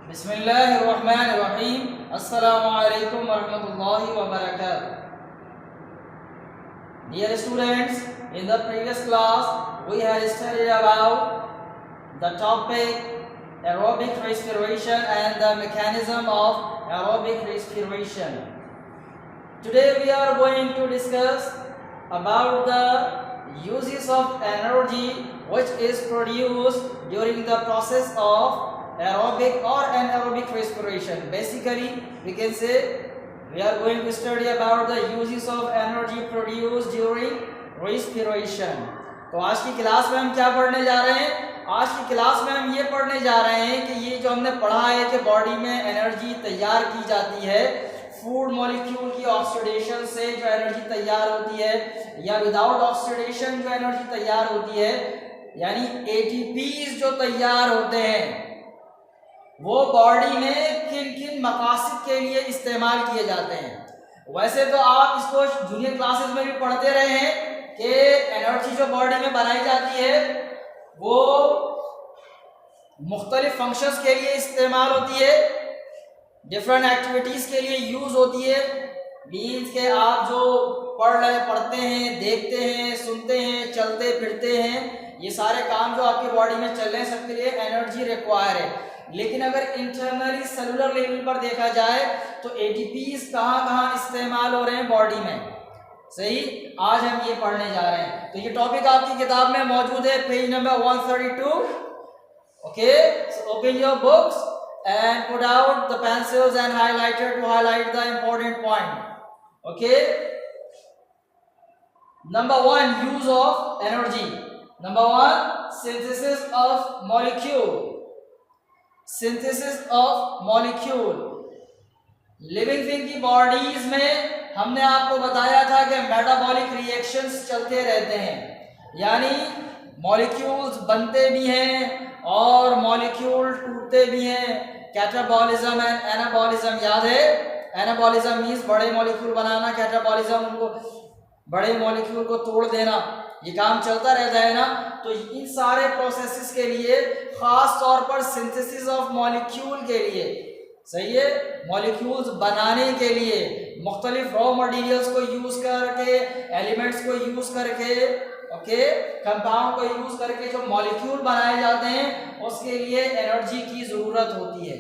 बिस्मिल्लाहिर्रहमानिर्रहीम। अस्सलामु अलैकुम वरहमतुल्लाहि वबरकातुह। Dear students, in the previous class we have studied about the topic aerobic respiration and the mechanism of aerobic respiration. Today we are going to discuss about the uses of energy which is produced during the process of aerobic or anaerobic respiration. Basically we can say we are going to study about the uses of energy produced during respiration. तो आज की class में हम क्या पढ़ने जा रहे हैं? आज की क्लास में हम ये पढ़ने जा रहे हैं कि ये जो हमने पढ़ा है कि बॉडी में एनर्जी तैयार की जाती है फूड मॉलिक्यूल की ऑक्सीडेशन से जो एनर्जी तैयार होती है या विदाउट ऑक्सीडेशन जो एनर्जी तैयार होती है, यानी एटीपीज जो तैयार होते हैं वो बॉडी में किन किन मकासद के लिए इस्तेमाल किए जाते हैं। वैसे तो आप इसको जूनियर क्लासेस में भी पढ़ते रहे हैं कि एनर्जी जो बॉडी में बनाई जाती है वो मुख्तलिफ फंक्शंस के लिए इस्तेमाल होती है, डिफरेंट एक्टिविटीज के लिए यूज होती है। मीन्स के आप जो पढ़ते हैं, देखते हैं, सुनते हैं, चलते फिरते हैं, ये सारे काम जो आपकी बॉडी में चल रहे हैं सबके लिए एनर्जी रिक्वायर है। लेकिन अगर इंटरनली सेलुलर लेवल पर देखा जाए तो एटीपीज कहाँ इस्तेमाल हो रहे हैं बॉडी में, सही। आज हम ये पढ़ने जा रहे हैं। तो ये टॉपिक आपकी किताब में मौजूद है, page number 132। Okay, so open your books and put out the pencils and highlighter to highlight the important point. Okay, number 1, use of energy. Number 1, synthesis of molecule. Synthesis of molecule. Living thing की bodies में हमने आपको बताया था कि metabolic reactions चलते रहते हैं, यानी मॉलिक्यूल्स बनते भी हैं और मॉलिक्यूल टूटते भी हैं। कैटाबॉलिज्म एंड एनाबॉलिज्म याद है? एनाबॉलिज्म मींस बड़े मॉलिक्यूल बनाना, कैटाबॉलिज्म उनको बड़े मॉलिक्यूल को तोड़ देना, ये काम चलता रहता है ना। तो इन सारे प्रोसेसेस के लिए खास तौर पर सिंथेसिस ऑफ मॉलिक्यूल के लिए, सही है, मॉलिक्यूल्स बनाने के लिए मुख्तलिफ रॉ मटेरियल्स को यूज करके, एलिमेंट्स को यूज करके, ओके, कंपाउंड को यूज करके जो मॉलिक्यूल बनाए जाते हैं उसके लिए एनर्जी की जरूरत होती है,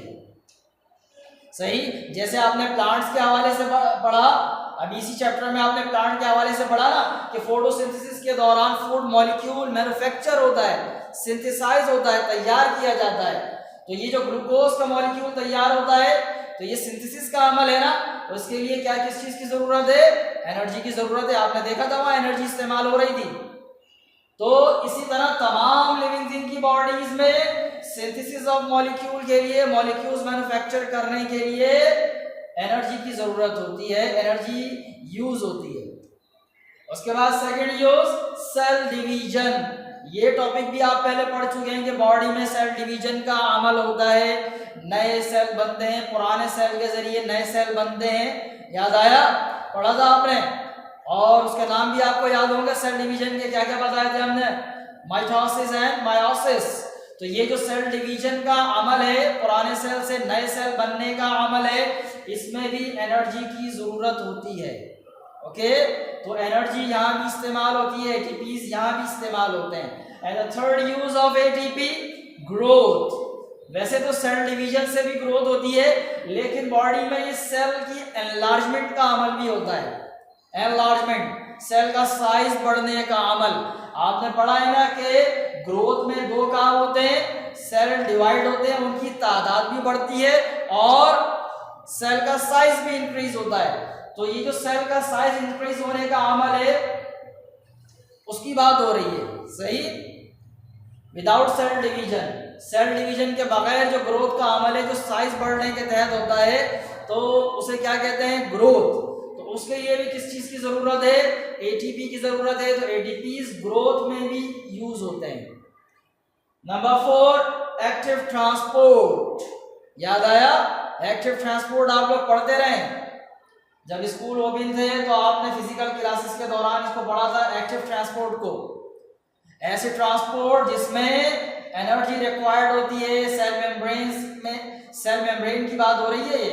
सही। जैसे आपने प्लांट्स के हवाले से पढ़ा, अभी इसी चैप्टर में आपने प्लांट के हवाले से पढ़ा ना कि फोटोसिंथेसिस के दौरान फूड मॉलिक्यूल मैन्युफैक्चर होता है, सिंथेसाइज होता है, तैयार किया जाता है। तो ये जो ग्लूकोज का मॉलिक्यूल तैयार होता है तो ये सिंथेसिस का अमल है ना, तो उसके लिए क्या किस चीज की जरूरत है? एनर्जी की जरूरत है। आपने देखा था वहां एनर्जी इस्तेमाल हो रही थी। तो इसी तरह तमाम लिविंग थिंग की बॉडीज में सिंथेसिस ऑफ मॉलिक्यूल के लिए, मॉलिक्यूल्स मैन्युफैक्चर करने के लिए एनर्जी की जरूरत होती है, एनर्जी यूज होती है। उसके बाद सेकंड यूज, सेल डिवीजन। ये टॉपिक भी आप पहले पढ़ चुके हैं कि बॉडी में सेल डिवीजन का अमल होता है, नए सेल बनते हैं, पुराने सेल के जरिए नए सेल बनते हैं। याद आया? पढ़ा था आपने। और उसके नाम भी आपको याद होंगे सेल डिवीजन के, क्या क्या बताए थे हमने? Mitosis and meiosis. तो ये जो सेल डिवीजन का अमल है, पुराने सेल से नए सेल बनने का अमल है, इसमें भी एनर्जी की जरूरत होती है। ओके, तो एनर्जी यहाँ भी इस्तेमाल होती है, एटीपीज यहाँ भी इस्तेमाल होते हैं। And the third use of ATP, growth. वैसे तो सेल डिवीजन से भी ग्रोथ होती है, लेकिन बॉडी में इस सेल की एनलार्जमेंट का अमल भी होता है। एनलार्जमेंट, सेल का साइज बढ़ने का अमल। आपने पढ़ा है ना कि ग्रोथ में दो काम होते हैं, सेल डिवाइड होते हैं, उनकी तादाद भी बढ़ती है और सेल का साइज भी इंक्रीज होता है। तो ये जो सेल का साइज इंक्रीज होने का अमल है उसकी बात हो रही है, सही। Without cell division, cell division के बगैर जो ग्रोथ का अमल है, जो साइज बढ़ने के तहत होता है, तो उसे क्या कहते हैं? ग्रोथ। तो उसके लिए भी किस चीज की जरूरत है? एटीपी की जरूरत है। तो एटीपीज ग्रोथ में भी यूज होते हैं। Number 4, active transport. याद आया? एक्टिव ट्रांसपोर्ट आप लोग पढ़ते रहे, जब स्कूल ओपन थे तो आपने फिजिकल क्लासेस के दौरान इसको पढ़ा था, एक्टिव ट्रांसपोर्ट को। ऐसे ट्रांसपोर्ट जिसमें एनर्जी रिक्वायर्ड होती है सेल मेम्ब्रेन्स में, सेल मेम्ब्रेन की बात हो रही है, ये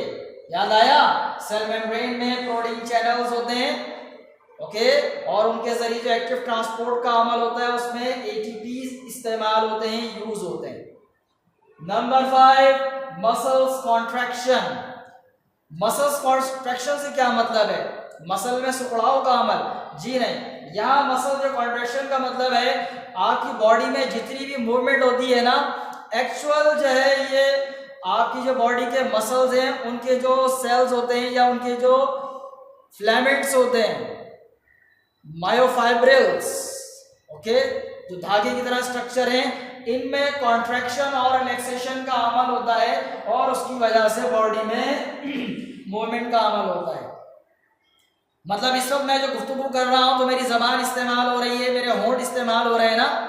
याद आया। सेल मेम्ब्रेन में प्रोटीन चैनल्स होते हैं, ओके, और उनके जरिए जो एक्टिव ट्रांसपोर्ट का अमल होता है उसमें एटीपीज इस्तेमाल होते हैं, यूज होते हैं। Number 5, muscles contraction. Muscles contraction से क्या मतलब है? मसल में सिकुड़ाव का अमल? जी नहीं, यहाँ मसल जो कॉन्ट्रैक्शन का मतलब है आपकी बॉडी में जितनी भी मूवमेंट होती है ना, एक्चुअल जो है ये आपकी जो बॉडी के मसल्स हैं उनके जो सेल्स होते हैं या उनके जो फिलामेंट्स होते हैं, मायोफाइब्रिल्स, ओके, जो धागे की तरह स्ट्रक्चर हैं, इनमें कॉन्ट्रैक्शन और रिलैक्सेशन का अमल होता है और उसकी वजह से बॉडी में मूवमेंट का अमल होता है। मतलब इस वक्त मैं जो गुफ्तगू कर रहा हूं तो मेरी जबान इस्तेमाल हो रही है, मेरे होंठ इस्तेमाल हो रहे हैं ना,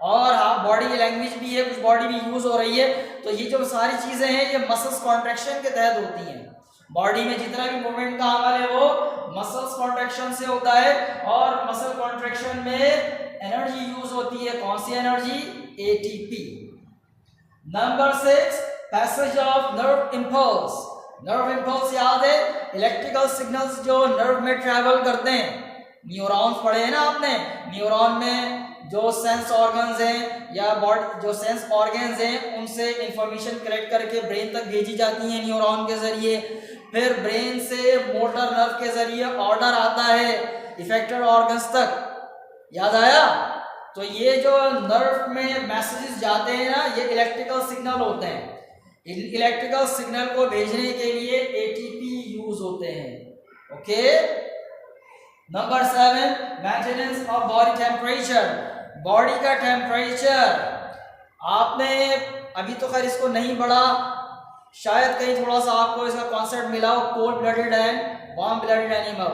और हाँ बॉडी की लैंग्वेज भी है, कुछ बॉडी भी यूज हो रही है। तो ये जो सारी चीजें हैं ये मसल्स कॉन्ट्रैक्शन के तहत होती हैं। बॉडी में जितना भी मूवमेंट का अमल है वो मसल्स कॉन्ट्रैक्शन से होता है, और मसल कॉन्ट्रैक्शन में एनर्जी यूज होती है। कौन सी energy? ATP. Number 6, passage of nerve impulse. Nerve impulse याद है? इलेक्ट्रिकल सिग्नल्स जो नर्व में ट्रैवल करते हैं। न्यूरॉन्स पढ़े हैं ना आपने? न्यूरॉन में जो सेंस ऑर्गन्स हैं या बॉडी जो सेंस ऑर्गन्स हैं उनसे इंफॉर्मेशन कलेक्ट करके ब्रेन तक भेजी जाती है न्यूरॉन के जरिए। फिर ब्रेन से मोटर नर्व के जरिए ऑर्डर आता है इफेक्टेड ऑर्गन्स तक। याद आया? तो ये जो नर्व में मैसेजेस जाते हैं ना, ये इलेक्ट्रिकल सिग्नल होते हैं। इन इलेक्ट्रिकल सिग्नल को भेजने के लिए एटीपी यूज होते हैं। Okay. Number 7, maintenance of body temperature. Body का टेम्परेचर आपने अभी तो खैर इसको नहीं पढ़ा, शायद कहीं थोड़ा सा आपको इसका कॉन्सेप्ट मिला हो, cold blooded and warm blooded animal.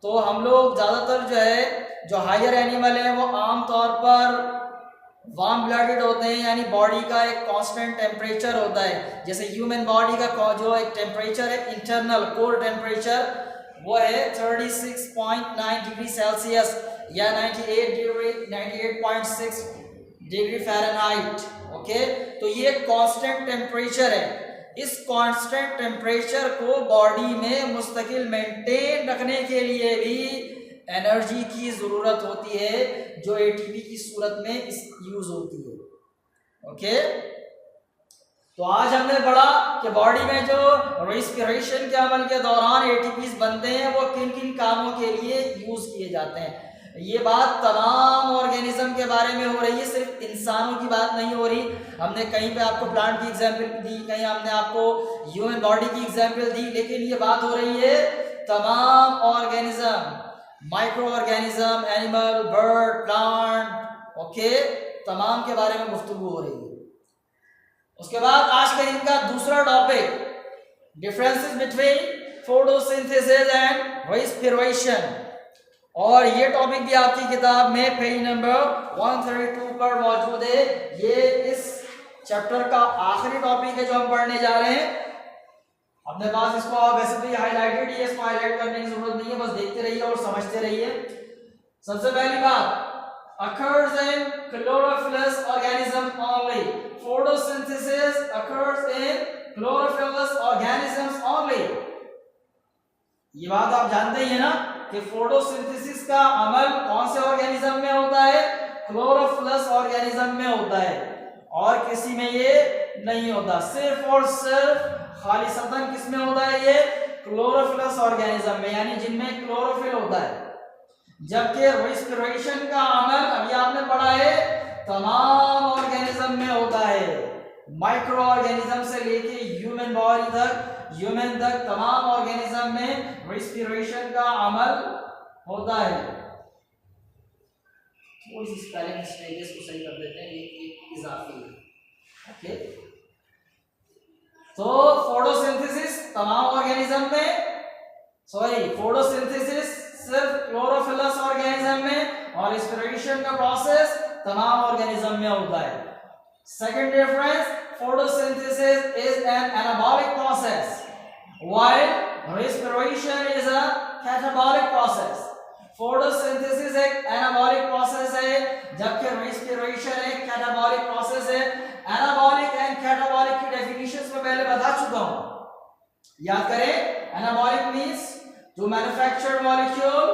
तो हम लोग ज़्यादातर जो है जो हायर एनिमल है वो आमतौर पर वार्म ब्लडेड होते हैं, यानी बॉडी का एक कांस्टेंट टेम्परेचर होता है। जैसे ह्यूमन बॉडी का जो एक टेम्परेचर है इंटरनल कोर टेम्परेचर, वो है 36.9 डिग्री सेल्सियस या 98.6 डिग्री फ़ारेनहाइट। ओके, तो ये कांस्टेंट टेम्परेचर है। इस कांस्टेंट टेम्परेचर को बॉडी में मुस्तकिल मेंटेन रखने के लिए भी एनर्जी की ज़रूरत होती है, जो एटीपी की सूरत में यूज होती है। ओके, तो आज हमने पढ़ा कि बॉडी में जो रेस्पिरेशन के अमल के दौरान एटीपीज बनते हैं वो किन किन कामों के लिए यूज किए जाते हैं। ये बात तमाम ऑर्गेनिज्म के बारे में हो रही है, सिर्फ इंसानों की बात नहीं हो रही। हमने कहीं पे आपको प्लांट की एग्जाम्पल दी, कहीं हमने आपको ह्यूमन बॉडी की एग्जाम्पल दी, लेकिन ये बात हो रही है तमाम organism, micro organism, animal, bird, plant, okay, तमाम के बारे में गुफ्तगू हो रही है। उसके बाद आज का इनका दूसरा topic, differences between photosynthesis and respiration, और ये टॉपिक भी आपकी किताब में पेज नंबर 132 पर मौजूद है। ये इस चैप्टर का आखिरी टॉपिक है जो हम पढ़ने जा रहे हैं। अपने पास इसको आप वैसे तो ये हाईलाइटेड है, इसको हाईलाइट करने की जरूरत नहीं है, बस देखते रहिए और समझते रहिए। सबसे पहली बात, occurs in chlorophyllous organism only. Photosynthesis occurs in chlorophyllous organisms only. ये बात आप जानते ही है ना कि फोटोसिंथेसिस का अमल कौन से ऑर्गेनिज्म में होता है? क्लोरोफिलस ऑर्गेनिज्म में होता है, और किसी में ये नहीं होता। सिर्फ और सिर्फ खालिसतन किस में होता है? ये क्लोरोफिलस ऑर्गेनिज्म में, यानी जिनमें क्लोरोफिल होता है। जबकि रेस्पिरेशन का अमल अभी आपने पढ़ा है तमाम ऑर्गेनिज्म में होता है, माइक्रो ऑर्गेनिज्म से लेके ह्यूमन बॉडी तक तमाम ऑर्गेनिज्म में रेस्पिरेशन का अमल होता है। थोड़ी सी स्पेलिंग मिस्टेक है, इसको सही कर देते हैं, ये इजाफी है। ओके, तो फोटोसिंथेसिस तमाम ऑर्गेनिज्म में, फोटोसिंथेसिस सिर्फ क्लोरोफिलस ऑर्गेनिज्म में, और रेस्पिरेशन का प्रोसेस तमाम ऑर्गेनिज्म में होता है। Second difference, photosynthesis is an anabolic process while respiration is a catabolic process. photosynthesis एक anabolic process है, जबकि respiration एक catabolic process है। anabolic and catabolic की definitions में पहले बता चुका हूं। याद करें, anabolic means to manufacture molecule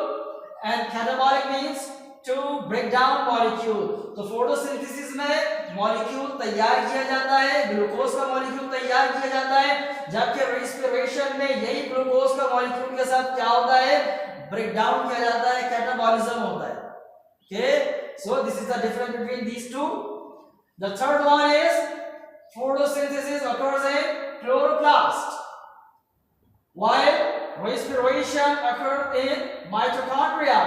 and catabolic means to break down molecule. तो फोटोसिंथेसिस में मॉलिक्यूल तैयार किया जाता है, ग्लूकोज का मॉलिक्यूल तैयार किया जाता है, जबकि रेस्पिरेशन में यही ग्लूकोज का मॉलिक्यूल के साथ क्या होता है, ब्रेक डाउन किया जाता है, कैटाबॉलिज्म होता है। Okay, so this is the difference between these two. The third one is photosynthesis occurs in chloroplast while respiration occurs in mitochondria।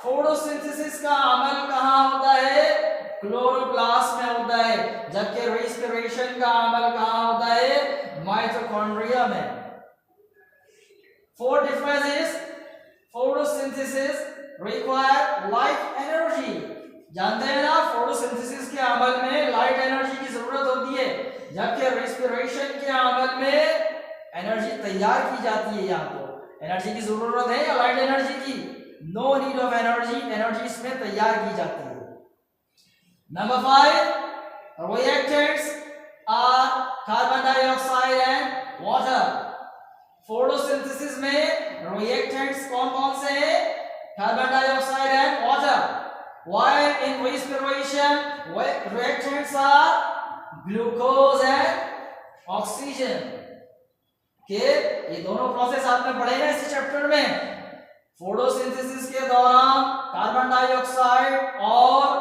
Photosynthesis का अमल कहां होता है, क्लोरोप्लास्ट में होता है, जबकि रेस्पिरेशन का अमल कहां होता है, माइटोकॉन्ड्रिया में। Fourth difference is photosynthesis require light energy. जानते हैं ना, फोटोसिंथेसिस के अमल में लाइट एनर्जी की जरूरत होती है, जबकि रेस्पिरेशन के अमल में एनर्जी तैयार की जाती है। यहाँ तो एनर्जी की जरूरत है या लाइट एनर्जी की, no need of energy, energy इसमें तैयार की जाती है। Number 5, reactants are carbon dioxide and water. Photosynthesis में रिएक्टेंट्स कौन कौन से हैं, carbon dioxide and water. While in respiration, reactants are glucose and oxygen। के ये दोनों प्रोसेस आपने पढ़े ना इस चैप्टर में। फोटोसिंथेसिस के दौरान कार्बन डाइऑक्साइड और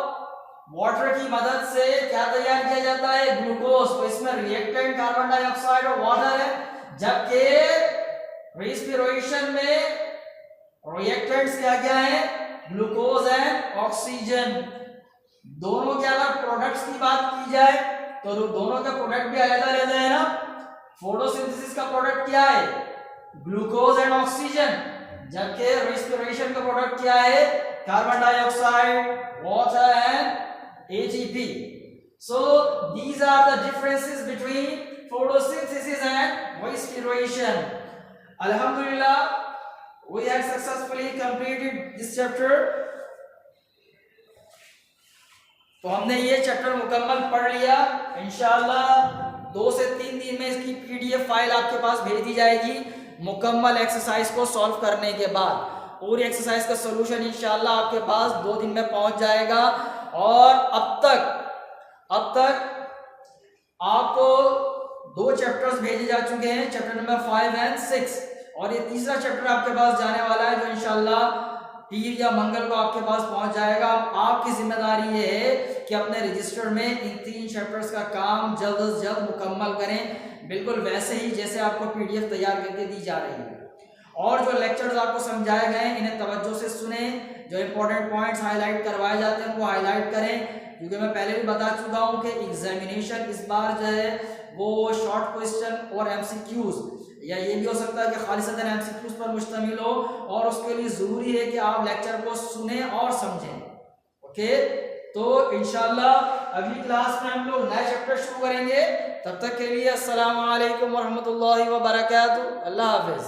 वाटर की मदद से क्या तैयार किया जाता है, ग्लूकोज। तो इसमें रिएक्टेंट कार्बन डाइऑक्साइड और वाटर है, जबकि रेस्पिरेशन में रिएक्टेंट्स क्या क्या है, ग्लूकोज एंड ऑक्सीजन। दोनों के अगर प्रोडक्ट्स की बात की जाए तो दोनों के प्रोडक्ट भी अलग अलग है ना। फोटोसिंथेसिस का प्रोडक्ट क्या है, ग्लूकोज एंड ऑक्सीजन, जबकि रेस्पिरेशन का प्रोडक्ट क्या है, carbon dioxide, water and ATP. So these are the differences between photosynthesis and respiration. अल्हम्दुलिल्लाह we have successfully completed this chapter। तो हमने ये चैप्टर मुकम्मल पढ़ लिया। इंशाअल्लाह 2 से 3 दिन में इसकी पीडीएफ फाइल आपके पास भेज दी जाएगी मुकम्मल एक्सरसाइज को सॉल्व करने के बाद। पूरी एक्सरसाइज का सॉल्यूशन इंशाअल्लाह आपके पास 2 दिन में पहुंच जाएगा। और अब तक आपको 2 चैप्टर्स भेजे जा चुके हैं, चैप्टर नंबर 5 एंड 6, और ये तीसरा चैप्टर आपके पास जाने वाला है, जो इंशाअल्लाह पीर या मंगल को आपके पास पहुंच जाएगा। आपकी जिम्मेदारी ये है कि अपने रजिस्टर में इन 3 चैप्टर्स का काम जल्द से जल्द मुकम्मल करें, बिल्कुल वैसे ही जैसे आपको पीडीएफ तैयार करके दी जा रही है। और जो लेक्चर्स आपको समझाए गए हैं इन्हें तवज्जो से सुने, जो इंपॉर्टेंट पॉइंट्स हाईलाइट करवाए जाते हैं वो हाईलाइट करें, क्योंकि मैं पहले भी बता चुका हूँ कि एग्जामिनेशन इस बार जो है वो शॉर्ट क्वेश्चन और एमसीक्यूज, या ये भी हो सकता है कि खालिसतन एमसीक्यूज पर मुश्तमिल हो, और उसके लिए ज़रूरी है कि आप लेक्चर को सुने और समझें। ओके, तो इंशाल्लाह अगली क्लास में हम लोग नया चैप्टर शुरू करेंगे। तब तक के लिए अस्सलाम वालेकुम व रहमतुल्लाहि व बरकातुहू। अल्लाह हाफिज़।